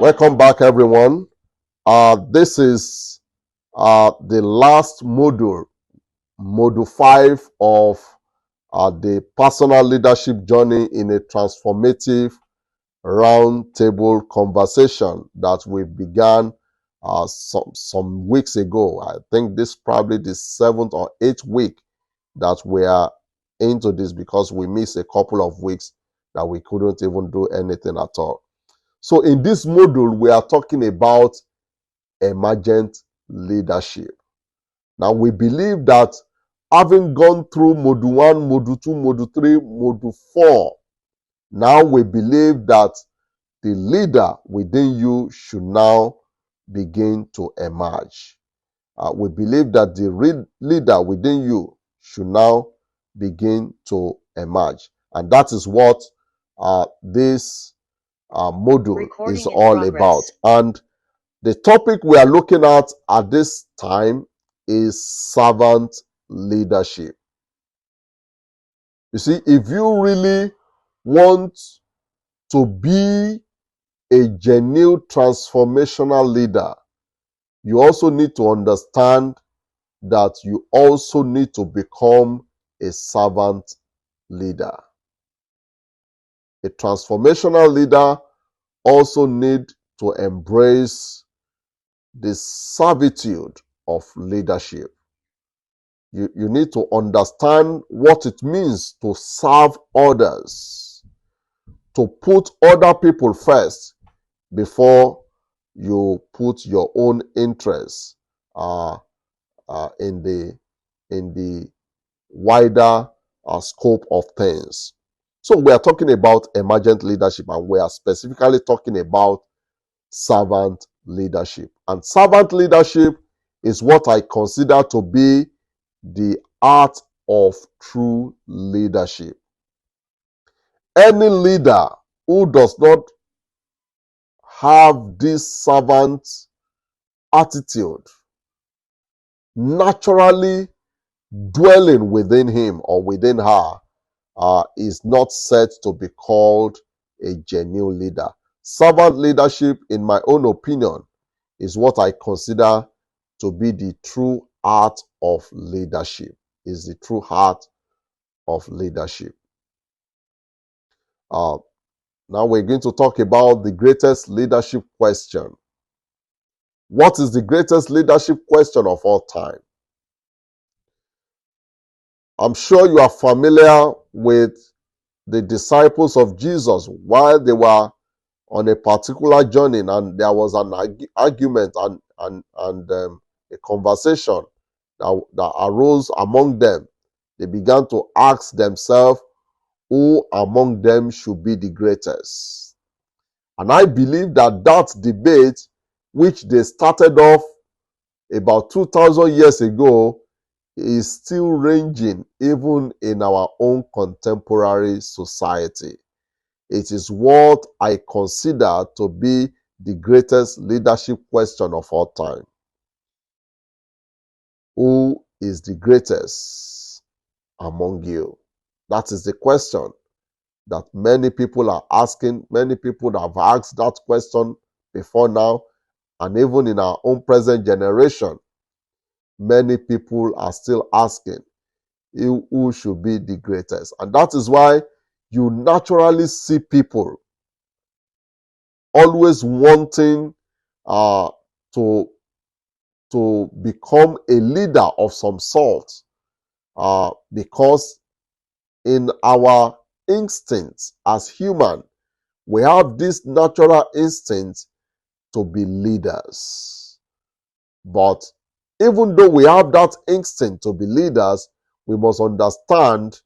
Welcome back, everyone. This is the last module, module 5 of the personal leadership journey in a transformative roundtable conversation that we began some weeks ago. I think this is probably the 7th or 8th week that we are into this, because we missed a couple of weeks that we couldn't even do anything at all. So in this module, we are talking about emergent leadership. Now, we believe that having gone through module 1, module 2, module 3, module 4, now we believe that the leader within you should now begin to emerge. We believe that the leader within you should now begin to emerge. And that is what this module is all about. And the topic we are looking at this time is servant leadership. You see, if you really want to be a genuine transformational leader, you also need to understand that you also need to become a servant leader. A transformational leader also need to embrace the servitude of leadership. You need to understand what it means to serve others, to put other people first before you put your own interests in the wider scope of things. So we are talking about emergent leadership, and we are specifically talking about servant leadership. And servant leadership is what I consider to be the art of true leadership. Any leader who does not have this servant attitude naturally dwelling within him or within her is not set to be called a genuine leader. Servant leadership, in my own opinion, is what I consider to be the true art of leadership. Is the true heart of leadership. Now we're going to talk about the greatest leadership question. What is the greatest leadership question of all time? I'm sure you are familiar with the disciples of Jesus while they were on a particular journey, and there was an argument and a conversation that arose among them. They began to ask themselves who among them should be the greatest. And I believe that debate, which they started off about 2,000 years ago, is still ranging even in our own contemporary society. It is what I consider to be the greatest leadership question of all time. Who is the greatest among you? That is the question that many people are asking. Many people have asked that question before now, and even in our own present generation, many people are still asking who should be the greatest. And that is why you naturally see people always wanting to become a leader of some sort, because in our instincts as human, we have this natural instinct to be leaders. But even though we have that instinct to be leaders, we must understand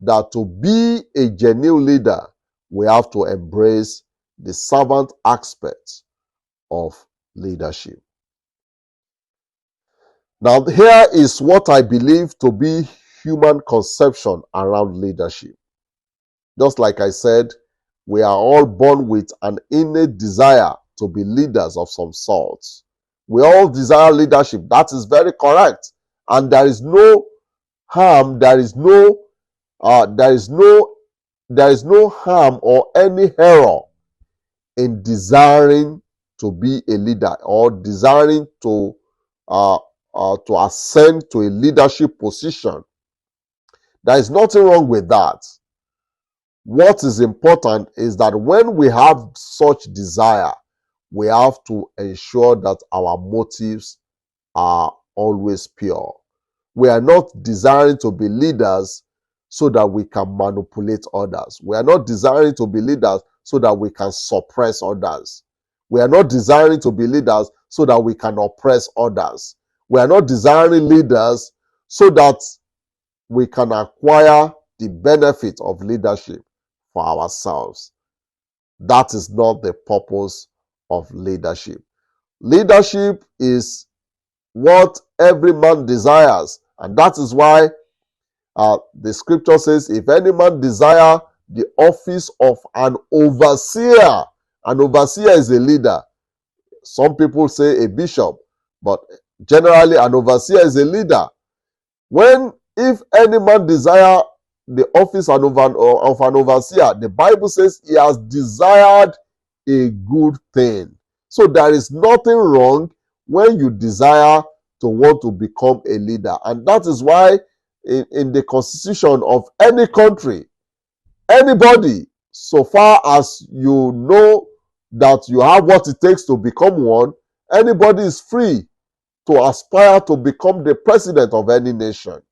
that to be a genuine leader, we have to embrace the servant aspect of leadership. Now, here is what I believe to be human conception around leadership. Just like I said, we are all born with an innate desire to be leaders of some sort. We all desire leadership. That is very correct. And there is no harm, there is no harm or any error in desiring to be a leader or desiring to ascend to a leadership position. There is nothing wrong with that. What is important is that when we have such desire, we have to ensure that our motives are always pure. We are not desiring to be leaders so that we can manipulate others. We are not desiring to be leaders so that we can suppress others. We are not desiring to be leaders so that we can oppress others. We are not desiring leaders so that we can acquire the benefit of leadership for ourselves. That is not the purpose of leadership. Leadership is what every man desires, and that is why the scripture says, if any man desire the office of an overseer is a leader. Some people say a bishop, but generally an overseer is a leader. If any man desire the office of an overseer, the Bible says he has desired a good thing. So there is nothing wrong when you desire to want to become a leader. And that is why in the constitution of any country, anybody, so far as you know that you have what it takes to become one, anybody is free to aspire to become the president of any nation,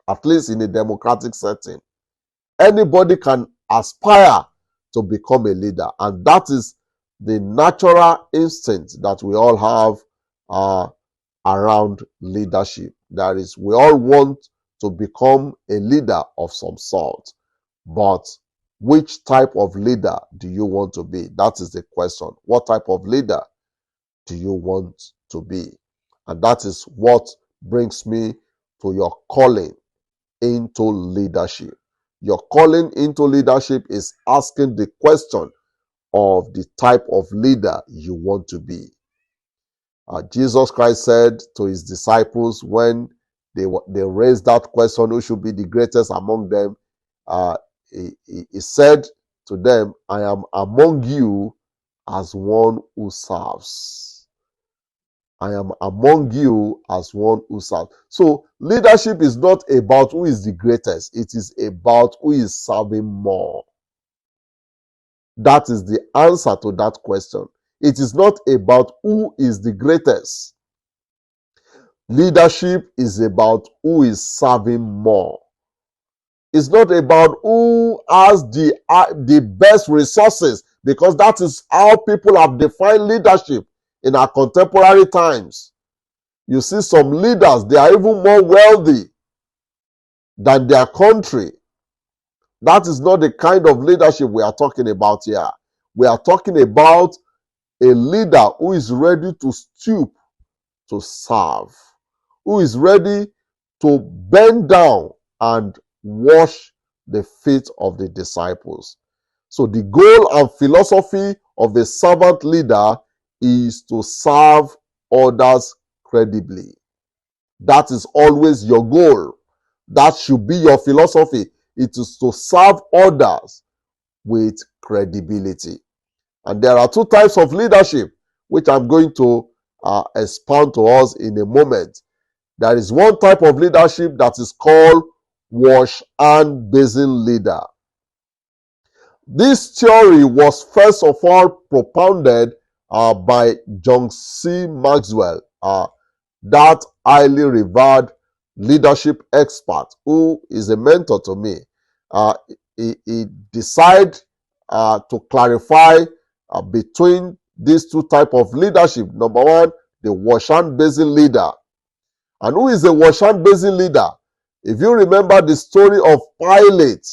at least in a democratic setting. Anybody can aspire to become a leader, and that is the natural instinct that we all have around leadership. That is, we all want to become a leader of some sort, but which type of leader do you want to be? That is the question. What type of leader do you want to be? And that is what brings me to your calling into leadership. Your calling into leadership is asking the question of the type of leader you want to be. Jesus Christ said to his disciples when they raised that question, who should be the greatest among them? He said to them, I am among you as one who serves. I am among you as one who serves. So leadership is not about who is the greatest. It is about who is serving more. That is the answer to that question. It is not about who is the greatest. Leadership is about who is serving more. It's not about who has the best resources, because that is how people have defined leadership in our contemporary times. You see some leaders, they are even more wealthy than their country. That is not the kind of leadership we are talking about here. We are talking about a leader who is ready to stoop to serve, who is ready to bend down and wash the feet of the disciples. So the goal and philosophy of a servant leader is to serve others credibly. That is always your goal. That should be your philosophy. It is to serve others with credibility. And there are two types of leadership, which I'm going to expound to us in a moment. There is one type of leadership that is called wash and basin leader. This theory was first of all propounded by John C. Maxwell, that highly revered leadership expert who is a mentor to me. He decided to clarify between these two types of leadership. Number one, the wash and basin leader. And who is the wash and basin leader? If you remember the story of Pilate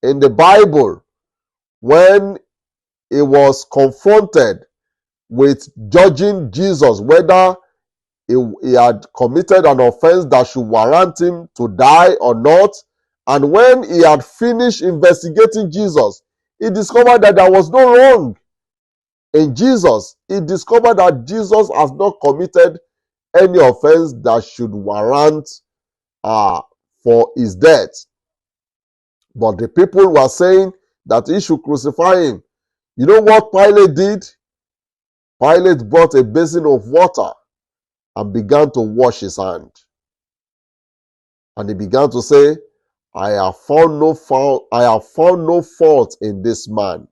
in the Bible, when he was confronted with judging Jesus, whether he had committed an offense that should warrant him to die or not, and when he had finished investigating Jesus, he discovered that there was no wrong in Jesus. He discovered that Jesus has not committed any offense that should warrant for his death. But the people were saying that he should crucify him. You know what Pilate did? Pilate brought a basin of water and began to wash his hand. And he began to say, I have found no fault in this man.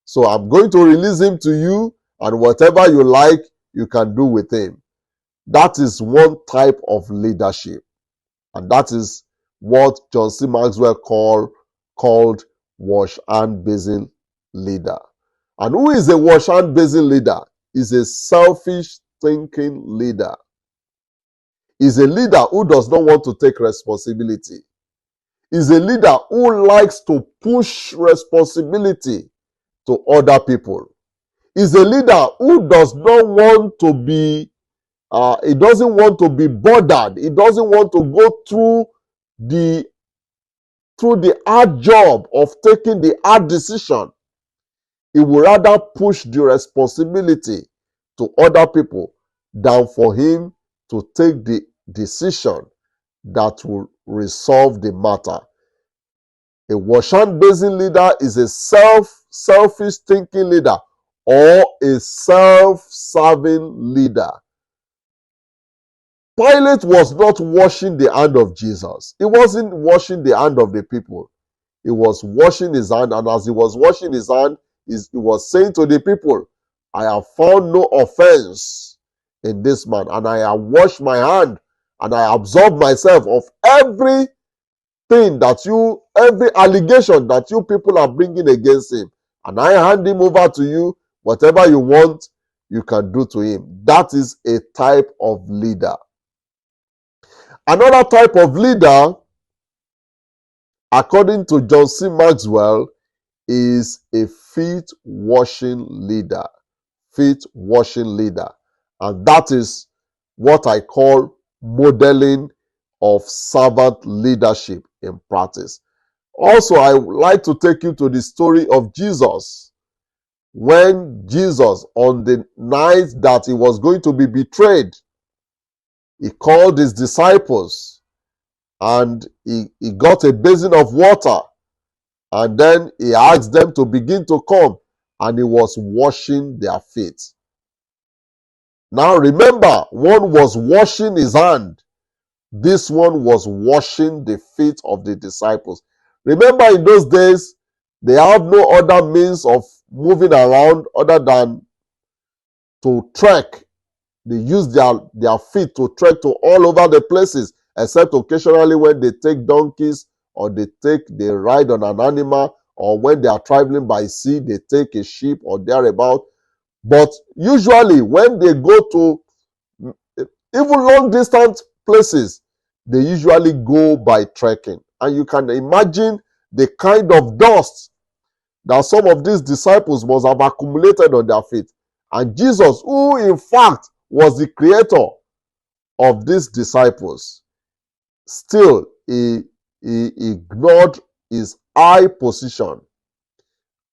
So I'm going to release him to you, and whatever you like, you can do with him. That is one type of leadership. And that is what John C. Maxwell called wash hand basin leader. And who is a wash hand basin leader? Is a selfish thinking leader. Is a leader who does not want to take responsibility. Is a leader who likes to push responsibility to other people. Is a leader who does not want to be he doesn't want to be bothered. He doesn't want to go through the hard job of taking the hard decision. He would rather push the responsibility to other people than for him to take the decision that will resolve the matter. A wash hand basin leader is a selfish thinking leader or a self-serving leader. Pilate was not washing the hand of Jesus. He wasn't washing the hand of the people. He was washing his hand, and as he was washing his hand, he was saying to the people, I have found no offense in this man, and I have washed my hand, and I absolve myself of every allegation that you people are bringing against him, and I hand him over to you. Whatever you want, you can do to him. That is a type of leader. Another type of leader, according to John C. Maxwell, is a feet-washing leader. Feet-washing leader. And that is what I call modeling of servant leadership in practice. Also, I would like to take you to the story of Jesus. When Jesus, on the night that he was going to be betrayed, he called his disciples and he got a basin of water, and then he asked them to begin to come, and he was washing their feet. Now remember, one was washing his hand. This one was washing the feet of the disciples. Remember, in those days, they have no other means of moving around other than to trek. They use their feet to trek to all over the places, except occasionally when they take donkeys or they ride on an animal, or when they are traveling by sea, they take a ship or thereabout. But usually when they go to even long distance places, they usually go by trekking. And you can imagine the kind of dust that some of these disciples must have accumulated on their feet. And Jesus, who in fact was the creator of these disciples, still he ignored his high position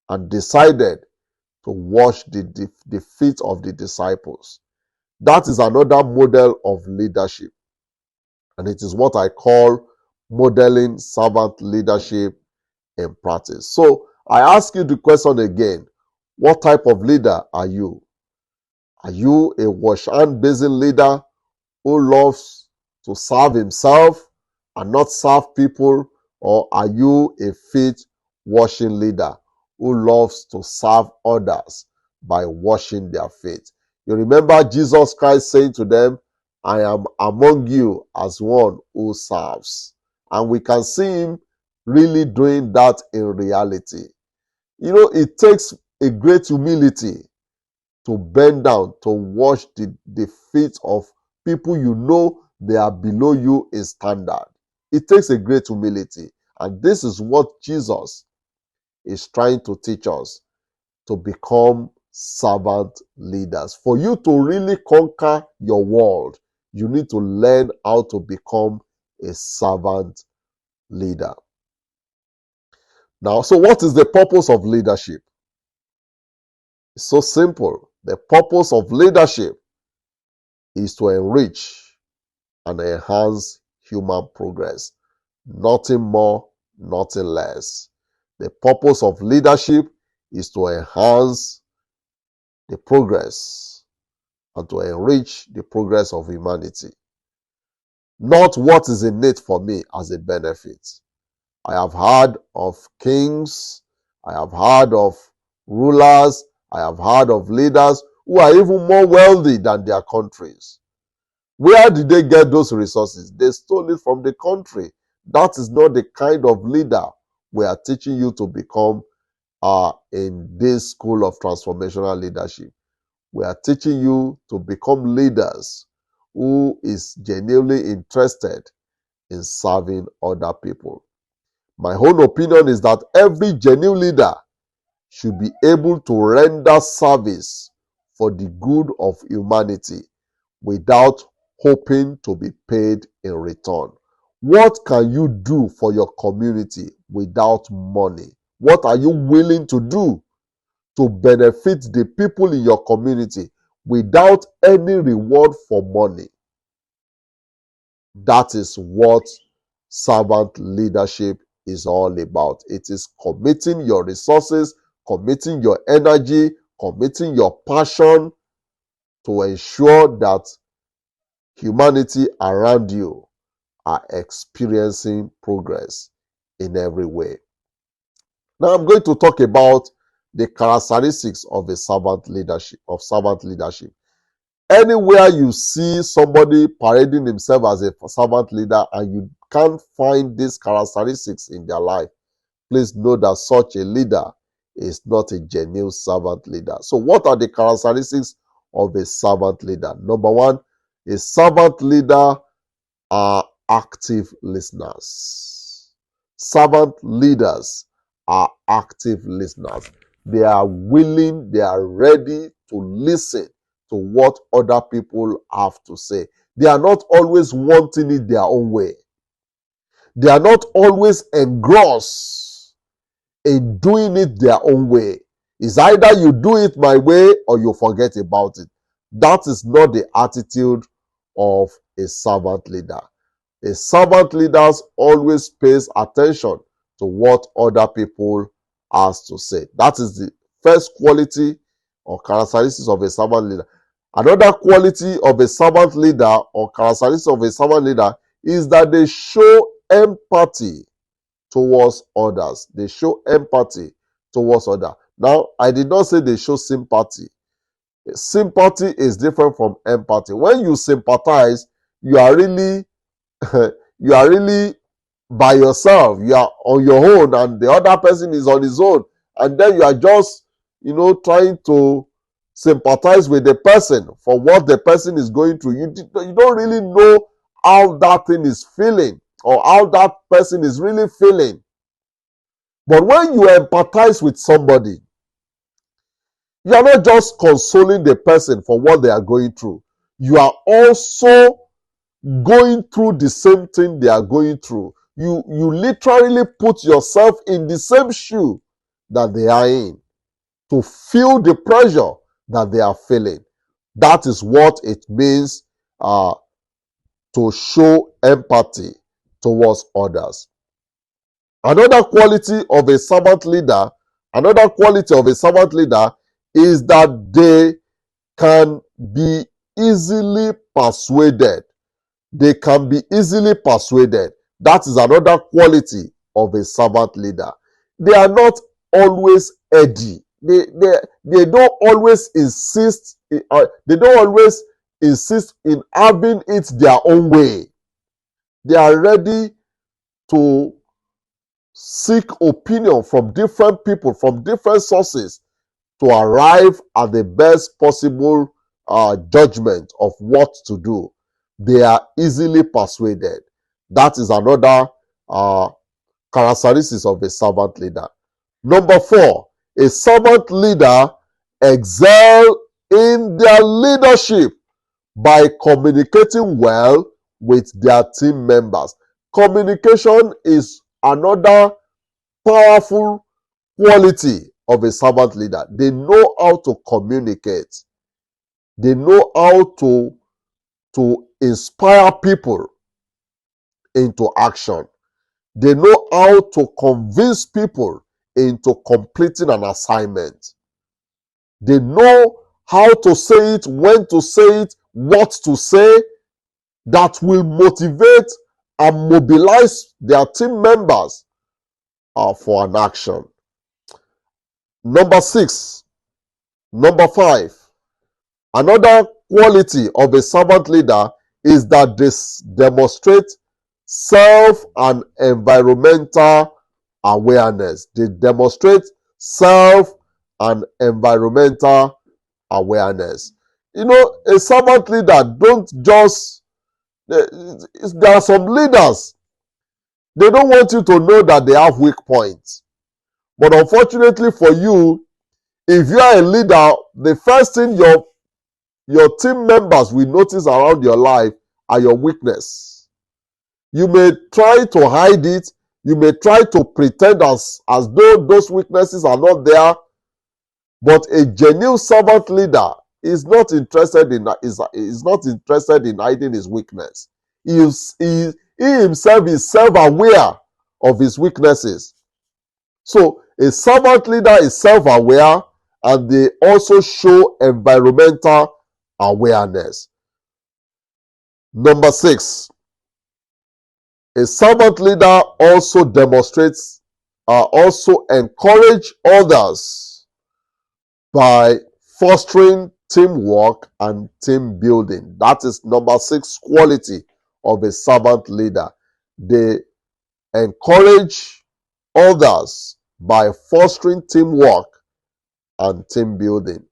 and decided to wash the feet of the disciples. That is another model of leadership, and it is what I call modeling servant leadership in practice. So I ask you the question again: what type of leader are you? Are you a wash hand basin leader who loves to serve himself and not serve people? Or are you a feet washing leader who loves to serve others by washing their feet? You remember Jesus Christ saying to them, I am among you as one who serves. And we can see him really doing that in reality. You know, it takes a great humility to bend down to wash the feet of people you know they are below you in standard. It takes a great humility. And this is what Jesus is trying to teach us, to become servant leaders. For you to really conquer your world, you need to learn how to become a servant leader. Now, so what is the purpose of leadership? It's so simple. The purpose of leadership is to enrich and enhance human progress. Nothing more, nothing less. The purpose of leadership is to enhance the progress and to enrich the progress of humanity, not what is in it for me as a benefit. I have heard of kings, I have heard of rulers, I have heard of leaders who are even more wealthy than their countries. Where did they get those resources? They stole it from the country. That is not the kind of leader we are teaching you to become in this school of transformational leadership. We are teaching you to become leaders who is genuinely interested in serving other people. My own opinion is that every genuine leader should be able to render service for the good of humanity without hoping to be paid in return. What can you do for your community without money? What are you willing to do to benefit the people in your community without any reward for money? That is what servant leadership is all about. It is committing your resources, committing your energy, committing your passion to ensure that humanity around you are experiencing progress in every way. Now I'm going to talk about the characteristics of a servant leadership. Anywhere you see somebody parading himself as a servant leader and you can't find these characteristics in their life, please know that such a leader is not a genuine servant leader. So what are the characteristics of a servant leader? Number one, a servant leader are active listeners. Servant leaders are active listeners. They are willing, they are ready to listen to what other people have to say. They are not always wanting it their own way. They are not always engrossed in doing it their own way. It's either you do it my way or you forget about it. That is not the attitude of a servant leader. A servant leader always pays attention to what other people has to say. That is the first quality or characteristics of a servant leader. Another quality of a servant leader or characteristics of a servant leader is that they show empathy towards others. They show empathy towards others. Now, I did not say they show sympathy. Sympathy is different from empathy. When you sympathize, you are really you are really by yourself. You are on your own and the other person is on his own, and then you are just trying to sympathize with the person for what the person is going through. You don't really know how that thing is feeling or how that person is really feeling. But when you empathize with somebody, you are not just consoling the person for what they are going through. You are also going through the same thing they are going through. You literally put yourself in the same shoe that they are in to feel the pressure that they are feeling. That is what it means to show empathy towards others. Another quality of a servant leader is that they can be easily persuaded. They can be easily persuaded. That is another quality of a servant leader. They are not always edgy. They don't always insist. They don't always insist in having it their own way. They are ready to seek opinion from different people, from different sources, to arrive at the best possible judgment of what to do. They are easily persuaded. That is another characteristic of a servant leader. Number 4, a servant leader excel in their leadership by communicating well with their team members. Communication is another powerful quality of a servant leader. They know how to communicate. They know how to inspire people into action. They know how to convince people into completing an assignment. They know how to say it, when to say it, what to say, that will motivate and mobilize their team members for an action. Number 5, another quality of a servant leader is that they demonstrate self and environmental awareness. They demonstrate self and environmental awareness. You know, a servant leader don't just, there are some leaders, they don't want you to know that they have weak points. But unfortunately for you, if you are a leader, the first thing your team members will notice around your life are your weakness. You may try to hide it. You may try to pretend as though those weaknesses are not there. But a genuine servant leader is not interested in hiding his weakness. He himself is self-aware of his weaknesses. So a servant leader is self-aware, and they also show environmental awareness. Number 6, a servant leader also encourage others by fostering teamwork and team building. That is number 6 quality of a servant leader. They encourage others by fostering teamwork and team building.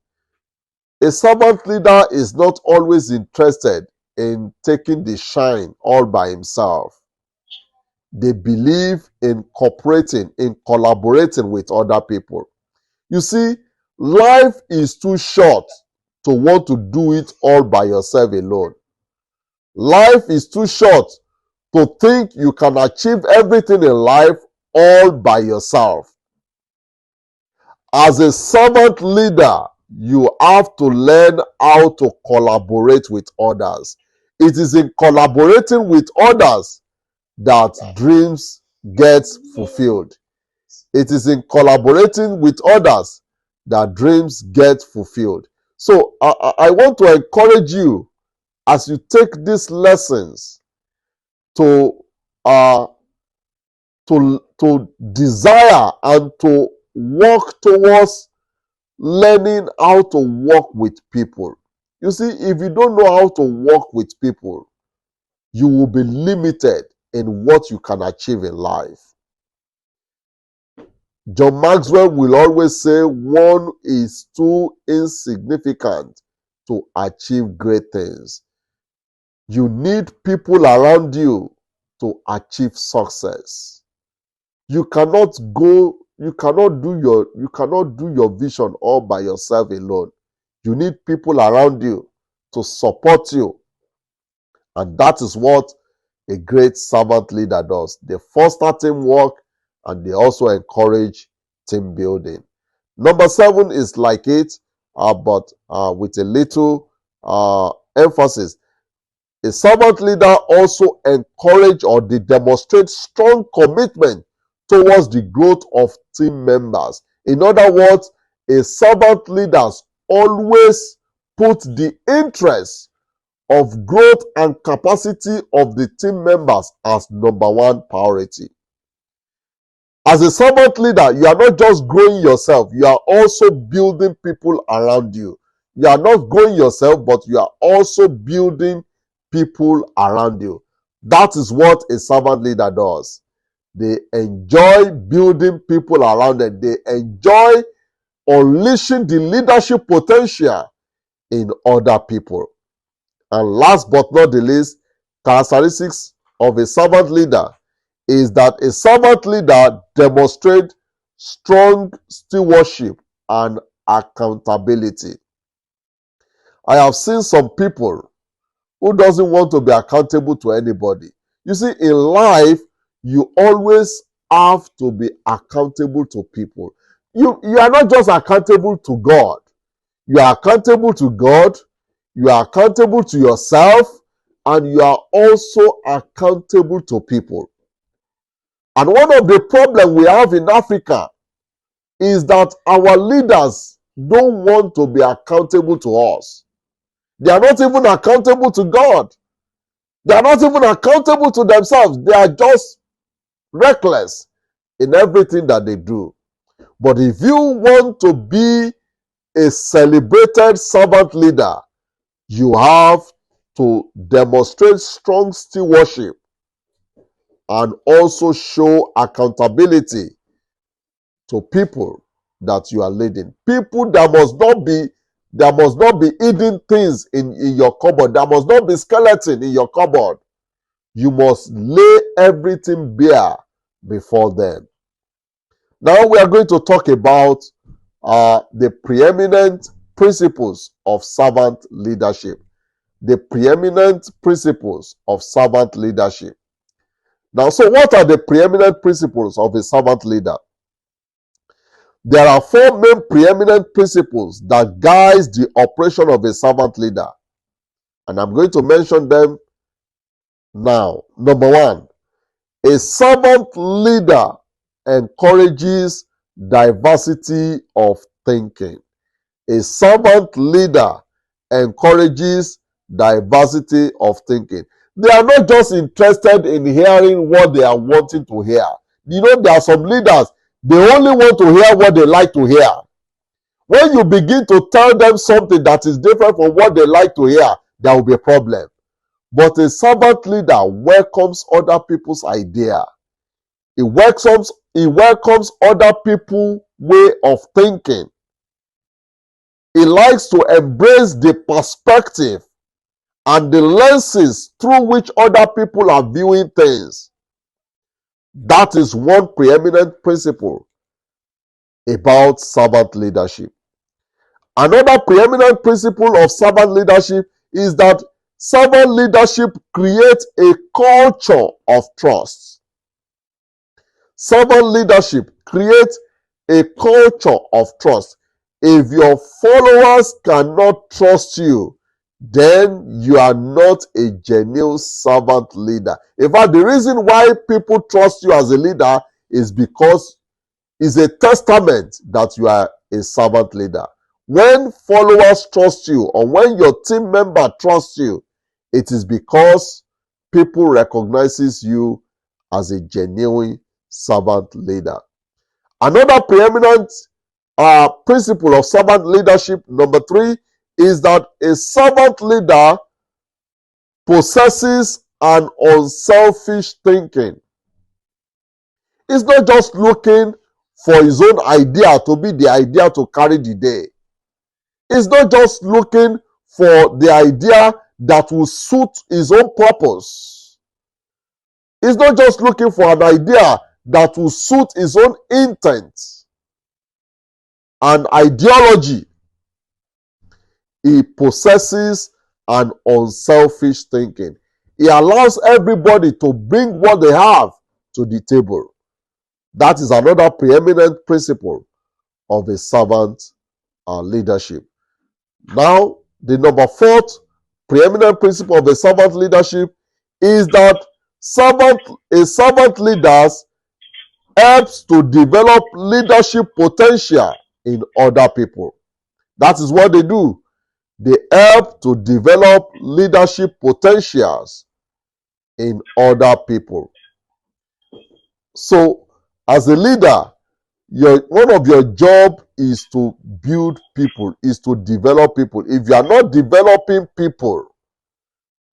A servant leader is not always interested in taking the shine all by himself. They believe in cooperating, in collaborating with other people. You see, life is too short to want to do it all by yourself alone. Life is too short to think you can achieve everything in life all by yourself. As a servant leader, you have to learn how to collaborate with others. It is in collaborating with others that dreams get fulfilled. It is in collaborating with others that dreams get fulfilled. So I want to encourage you, as you take these lessons, to desire and to work towards learning how to work with people. You see, if you don't know how to work with people, you will be limited in what you can achieve in life. John Maxwell will always say one is too insignificant to achieve great things. You need people around you to achieve success. You cannot do your vision all by yourself alone. You need people around you to support you. And that is what a great servant leader does. They foster teamwork and they also encourage team building. Number 7 is like it, but with a little emphasis. A servant leader also encourage or they demonstrate strong commitment towards the growth of team members. In other words, a servant leader always put the interest of growth and capacity of the team members as number 1 priority. As a servant leader, you are not just growing yourself, you are also building people around you. You are not growing yourself, but you are also building people around you. That is what a servant leader does. They enjoy building people around them. They enjoy unleashing the leadership potential in other people. And last but not the least, characteristics of a servant leader is that a servant leader demonstrates strong stewardship and accountability. I have seen some people who doesn't want to be accountable to anybody. You see, in life, you always have to be accountable to people. You are not just accountable to God. You are accountable to God, you are accountable to yourself, and you are also accountable to people. And one of the problems we have in Africa is that our leaders don't want to be accountable to us. They are not even accountable to God. They are not even accountable to themselves. They are just reckless in everything that they do. But if you want to be a celebrated servant leader, you have to demonstrate strong stewardship and also show accountability to people that you are leading. People, there must not be hidden things in your cupboard. There must not be skeleton in your cupboard. You must lay everything bare before them. Now we are going to talk about the preeminent principles of servant leadership. The preeminent principles of servant leadership. Now, so what are the preeminent principles of a servant leader? There are four main preeminent principles that guide the operation of a servant leader. And I'm going to mention them now. Number one, a servant leader encourages diversity of thinking. A servant leader encourages diversity of thinking. They are not just interested in hearing what they are wanting to hear. You know, there are some leaders, they only want to hear what they like to hear. When you begin to tell them something that is different from what they like to hear, there will be a problem. But a servant leader welcomes other people's idea. He welcomes other people's way of thinking. He likes to embrace the perspective and the lenses through which other people are viewing things. That is one preeminent principle about servant leadership. Another preeminent principle of servant leadership is that servant leadership creates a culture of trust. Servant leadership creates a culture of trust. If your followers cannot trust you, then you are not a genuine servant leader. In fact, the reason why people trust you as a leader is because it's a testament that you are a servant leader. When followers trust you or when your team member trusts you, it is because people recognizes you as a genuine servant leader. Another preeminent principle of servant leadership, number 3, is that a servant leader possesses an unselfish thinking. He's not just looking for his own idea to be the idea to carry the day. He's not just looking for the idea that will suit his own purpose. He's not just looking for an idea that will suit his own intent and ideology. He possesses an unselfish thinking. He allows everybody to bring what they have to the table. That is another preeminent principle of a servant leadership. Now, the number 4th preeminent principle of a servant leadership is that a servant leader helps to develop leadership potential in other people. That is what they do. They help to develop leadership potentials in other people. So, as a leader, one of your job is to build people, is to develop people. If you are not developing people,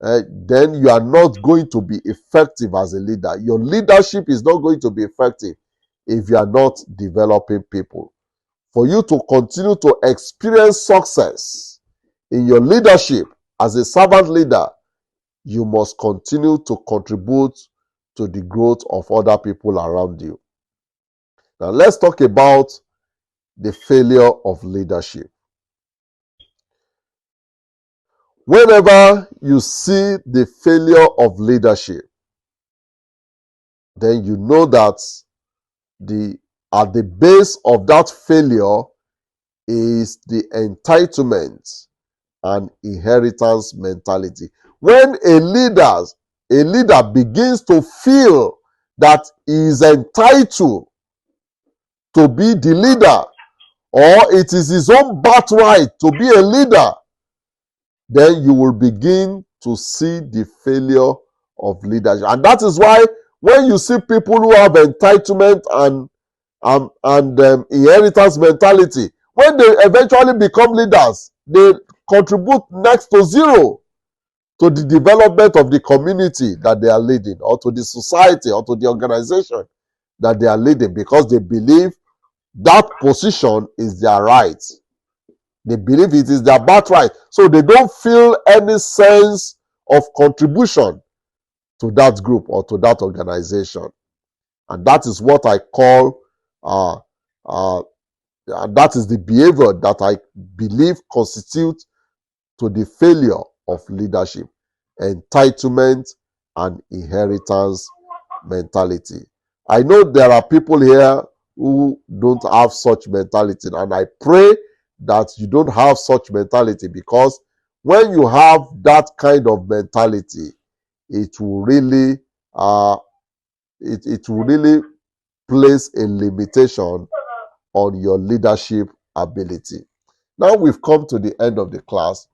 then you are not going to be effective as a leader. Your leadership is not going to be effective if you are not developing people. For you to continue to experience success in your leadership as a servant leader, you must continue to contribute to the growth of other people around you. Now let's talk about the failure of leadership. Whenever you see the failure of leadership, then you know that at the base of that failure is the entitlement and inheritance mentality. When a leader begins to feel that he is entitled to be the leader or it is his own birthright to be a leader, then you will begin to see the failure of leadership. And that is why when you see people who have entitlement and inheritance mentality, when they eventually become leaders, they contribute next to zero to the development of the community that they are leading, or to the society, or to the organization that they are leading, because they believe that position is their right. They believe it is their birthright. So they don't feel any sense of contribution to that group or to that organization. And that is what I call, that is the behavior that I believe constitutes to the failure of leadership: entitlement and inheritance mentality. I know there are people here who don't have such mentality, and I pray that you don't have such mentality, because when you have that kind of mentality, it will really it will really place a limitation on your leadership ability. Now we've come to the end of the class.